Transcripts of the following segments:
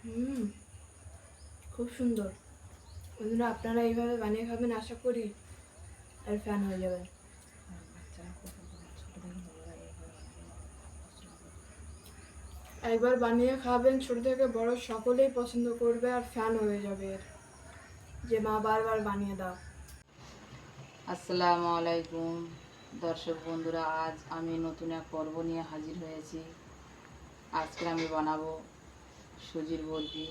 হুম, খুব সুন্দর। বন্ধুরা, আপনারা এইভাবে বানিয়ে খাবেন, আশা করি আর ফ্যান হয়ে যাবেন। একবার বানিয়ে খাবেন, ছোট থেকে বড় সকলেই পছন্দ করবে আর ফ্যান হয়ে যাবে এর, যে মা বারবার বানিয়ে দাও। আসসালামু আলাইকুম দর্শক বন্ধুরা, আজ আমি নতুন এক পর্ব নিয়ে হাজির হয়েছি। আজকে আমি বানাবো সুজির বরফি।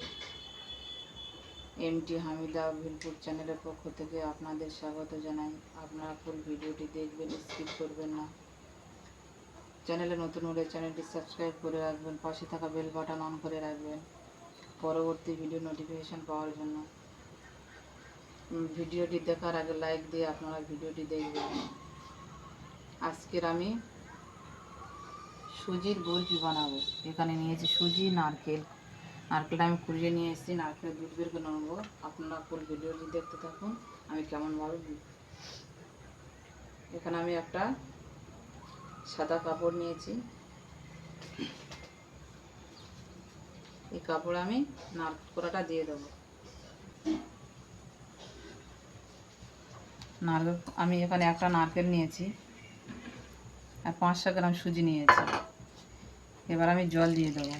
এমটি হামিদা ভিলপুর চ্যানেলের পক্ষ থেকে আপনাদের স্বাগত জানাই। আপনারা ফুল ভিডিওটি দেখবেন, স্কিপ করবেন না। চ্যানেলে নতুন হলে চ্যানেলটি সাবস্ক্রাইব করে রাখবেন, পাশে থাকা বেল বাটন অন করে রাখবেন পরবর্তী ভিডিও নোটিফিকেশান পাওয়ার জন্য। ভিডিওটি দেখার আগে লাইক দিয়ে আপনারা ভিডিওটি দেখবেন। আজকের আমি সুজির বরফি বানাবো। এখানে নিয়েছি সুজি, নারকেলটা আমি কুড়িয়ে নিয়ে এসেছি, নারকেলের দুধ বের করে নেবো। আপনারা ফুল ভিডিওটি দেখতে থাকুন আমি কেমনভাবে। এখানে আমি একটা সাদা কাপড় নিয়েছি, এই কাপড়ে আমি নারকেল কোড়াটা দিয়ে দেবো। আমি এখানে একটা নারকেল নিয়েছি আর 500 গ্রাম সুজি নিয়েছি। এবার আমি জল দিয়ে দেবো।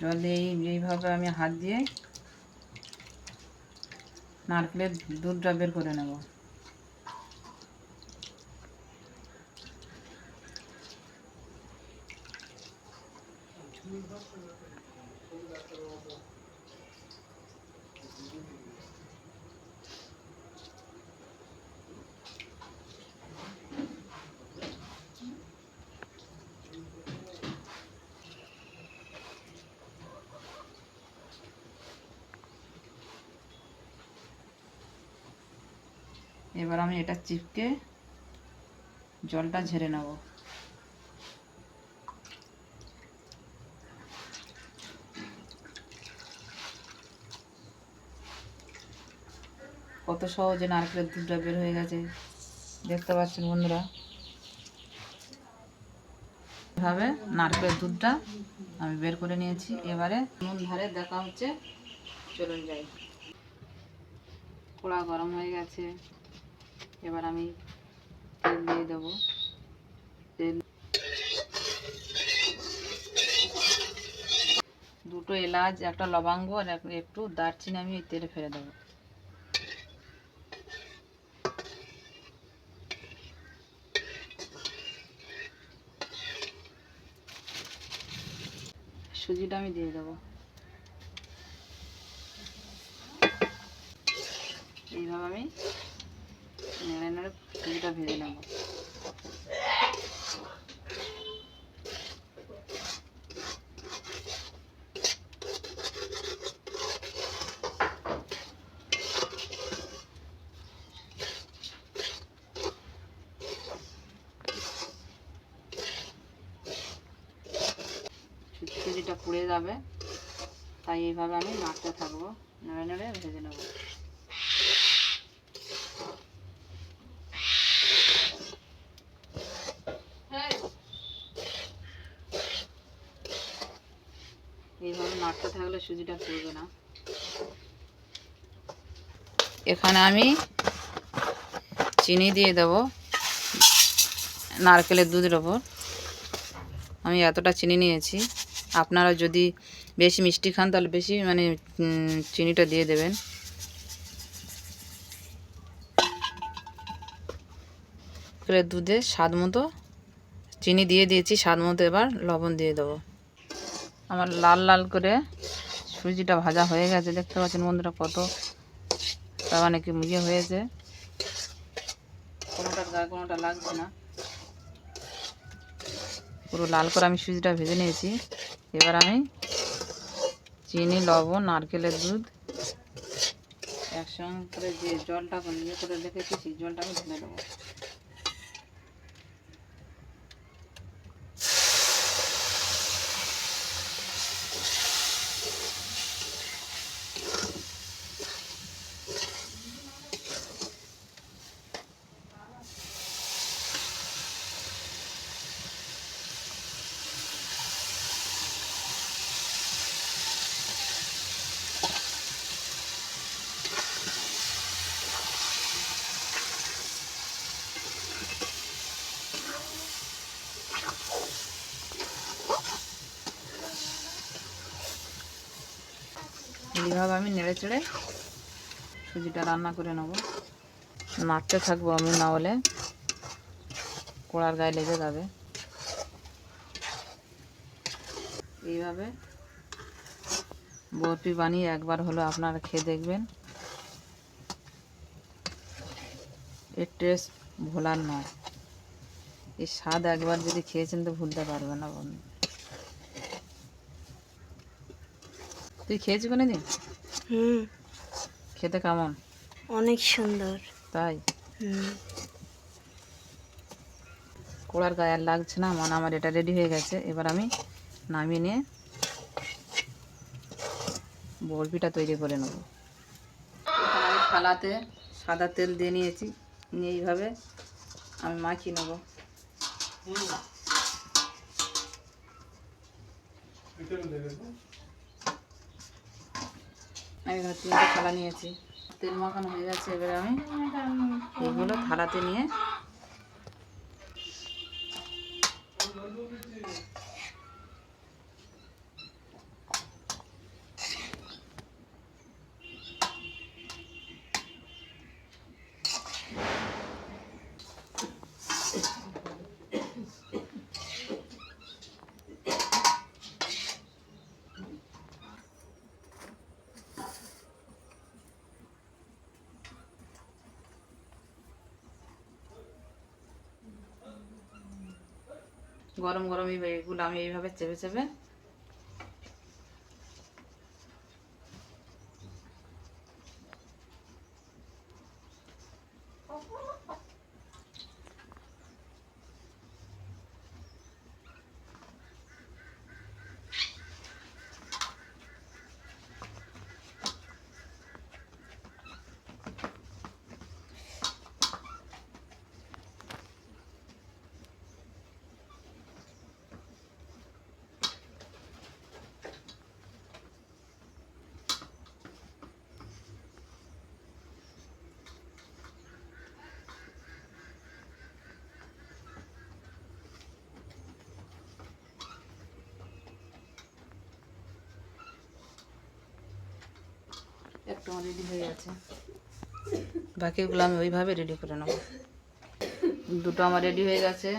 জল দিয়ে এইভাবে আমি হাত দিয়ে নারকেলের দুধটা বের করে নেব। এবার আমি এটা চিপকে জলটা ঝেড়ে নেব। কত সহজে নারকেলের দুধটা বের হয়ে গেছে, দেখতে পাচ্ছেন বন্ধুরা। এভাবে নারকেলের দুধটা আমি বের করে নিয়েছি। এবারে নুন ধারে দেখা হচ্ছে, চলুন যাই। কড়া গরম হয়ে গেছে, এবার আমি তেল দিয়ে দেবো। তেল, দুটো এলাচ, একটা লবঙ্গ আর একটু দারচিনি আমি এই তেলে ফেলে দেবো। সুজিটা আমি দিয়ে দেবো। এইভাবে আমি নেড়ে নেড়ে সুজিটা ভেজে নেব। সুজিটা পুড়ে যাবে, তাই এইভাবে আমি নাড়তে থাকবো, নেড়ে নেড়ে ভেজে নেব। এইভাবে নাড়তে থাকলে সুজিটা পুড়বে না। এখানে আমি চিনি দিয়ে দেব নারকেলের দুধের ওপর। আমি এতটা চিনি নিয়েছি, আপনারা যদি বেশি মিষ্টি খান তাহলে বেশি চিনিটা দিয়ে দেবেন। দুধে স্বাদ মতো চিনি দিয়ে দিয়েছি, স্বাদ মতো এবার লবণ দিয়ে দেবো। আমার লাল লাল করে সুজিটা ভাজা হয়ে গেছে, দেখতে পাচ্ছেন বন্ধুরা কত কি ইয়ে হয়েছে। কোনোটার গায়ে কোনোটা লাগছে না, পুরো লাল করে আমি সুজিটা ভেজে নিয়েছি। এবার আমি চিনি, লবণ, নারকেলের দুধ একসঙ্গে করে যে জলটা ইয়ে করে রেখেছি সেই জলটা আমি ঢেলে দেবো। এইভাবে আমি নেড়ে চেড়ে সুজিটা রান্না করে নেব। নাড়তে থাকবো আমি, না হলে কড়ার গায়ে লেগে যাবে। এইভাবে বরফি বানিয়ে একবার হলো আপনারা খেয়ে দেখবেন, এর টেস্ট ভোলার নয়। এর স্বাদ একবার যদি খেয়েছেন তো ভুলতে পারবে না বন্ধু। তুই খেয়েছি কোনোদিন? হুম, খেতে কেমন? অনেক সুন্দর। তাই? হুম, কড়ার গায়ে আর লাগছে না, মানে আমার এটা রেডি হয়ে গেছে। এবার আমি নামিয়ে নিয়ে বরফিটা তৈরি করে নেব। আমি থালাতে সাদা তেল দিয়ে নিয়েছি, নিয়ে এইভাবে আমি মাখিয়ে নেব। আমি এখানে 3টে থালা নিয়েছি, তেল মাখানো হয়ে গেছে। এবারে আমি এগুলো থালাতে নিয়ে গরম গরম এগুলো আমি এইভাবে চেপে চেপে একটু রেডি হয়ে গেছে। বাকিগুলো আমি ওইভাবে রেডি করে নেব। দুটো আমার রেডি হয়ে গেছে,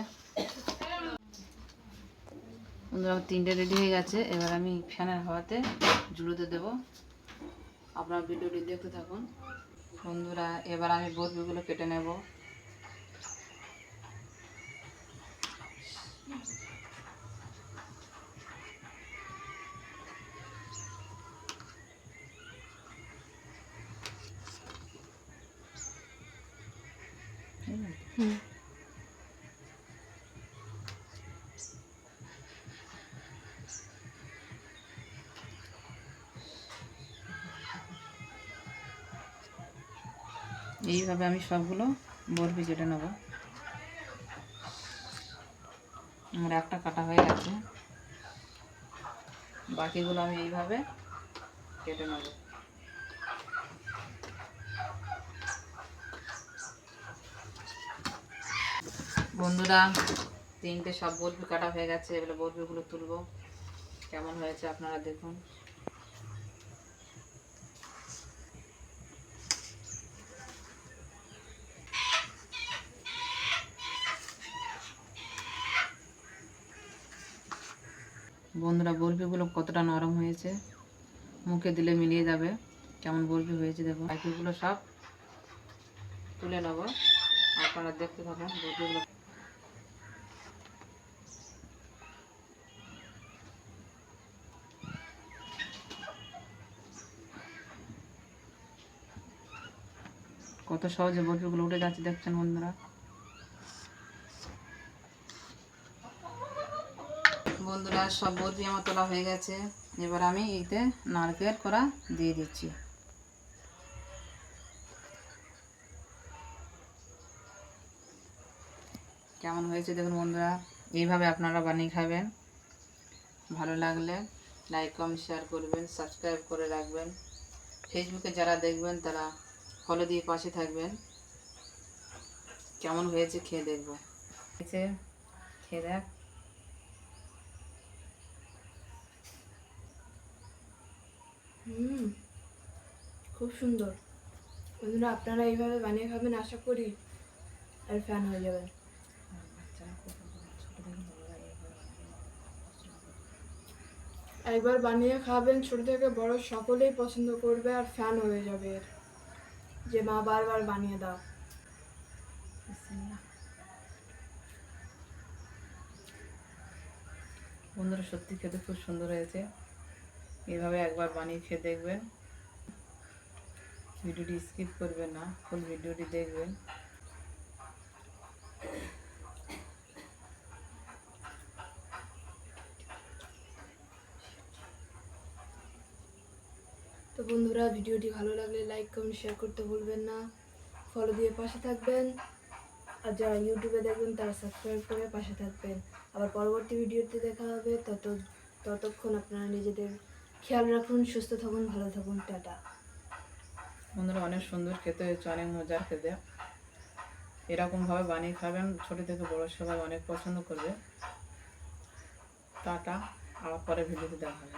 বন্ধুরা আমার 3টে রেডি হয়ে গেছে। এবার আমি ফ্যানের হাওয়াতে ঝুড়োতে দেবো। আপনার ভিডিওটি দেখতে থাকুন বন্ধুরা। এবার আমি বরফিগুলো কেটে নেব। হুম, এইভাবে আমি সবগুলো বরফি কেটে নেব। আমার একটা কাটা হয়ে গেছে, বাকিগুলো আমি এইভাবে কেটে নেব। বন্ধুরা 3টে সব বরফি কাটা হয়ে গেছে। এবারে বরফিগুলো তুলবো, কেমন হয়েছে আপনারা দেখুন। বন্ধুরা বরফিগুলো কতটা নরম হয়েছে, মুখে দিলে মিলিয়ে যাবে কেমন বরফি হয়েছে। দেখুন বাকিগুলো সব তুলে নেব, আপনারা দেখতে থাকুন বরফিগুলো। কত সহজে বরফিগুলো উঠে যাচ্ছে দেখছেন বন্ধুরা। বন্ধুরা সব বরফি আমার তোলা হয়ে গেছে। এবার আমি এতে নারকেল করা দিয়ে দিচ্ছি। কেমন হয়েছে দেখুন বন্ধুরা। এইভাবে আপনারা বানিয়ে খাবেন। ভালো লাগলে লাইক কমেন্ট শেয়ার করবেন, সাবস্ক্রাইব করে রাখবেন। ফেসবুকে যারা দেখবেন তারা ফলো দিয়ে পাশে থাকবেন। কেমন হয়েছে খেয়ে দেখবো। খেয়ে দেখ। হুম, খুব সুন্দর। বন্ধুরা আপনারা এইভাবে বানিয়ে খাবেন, আশা করি আর ফ্যান হয়ে যাবেন। আর বাচ্চারা খুব ছোট থেকে বড়রা এইভাবে বানিয়ে পছন্দ করে। একবার বানিয়ে খাবেন, ছোট থেকে বড় সকলেই পছন্দ করবে আর ফ্যান হয়ে যাবে এর, যে মা বারবার বানিয়ে দাও। বিসমিল্লাহ। বন্ধুরা সত্যি খেতে খুব সুন্দর হয়েছে, এইভাবে একবার বানিয়ে খেয়ে দেখবেন। ভিডিওটি স্কিপ করবেন না, ফুল ভিডিওটি দেখবেন। তো বন্ধুরা ভিডিওটি ভালো লাগলে লাইক কমেন্ট শেয়ার করতে ভুলবেন না, ফলো দিয়ে পাশে থাকবেন। আর যারা ইউটিউবে দেখবেন তারা সাবস্ক্রাইব করে পাশে থাকবেন। আবার পরবর্তী ভিডিওতে দেখা হবে। ততক্ষণ আপনারা নিজেদের খেয়াল রাখুন, সুস্থ থাকুন, ভালো থাকুন, টাটা। বন্ধুরা অনেক সুন্দর খেতে হয়েছে, অনেক মজার খেতে। এরকমভাবে বানিয়ে খাবেন, ছোট থেকে বড় সবাই অনেক পছন্দ করবে। টাটা, আবার পরে ভিডিওতে দেখা হবে।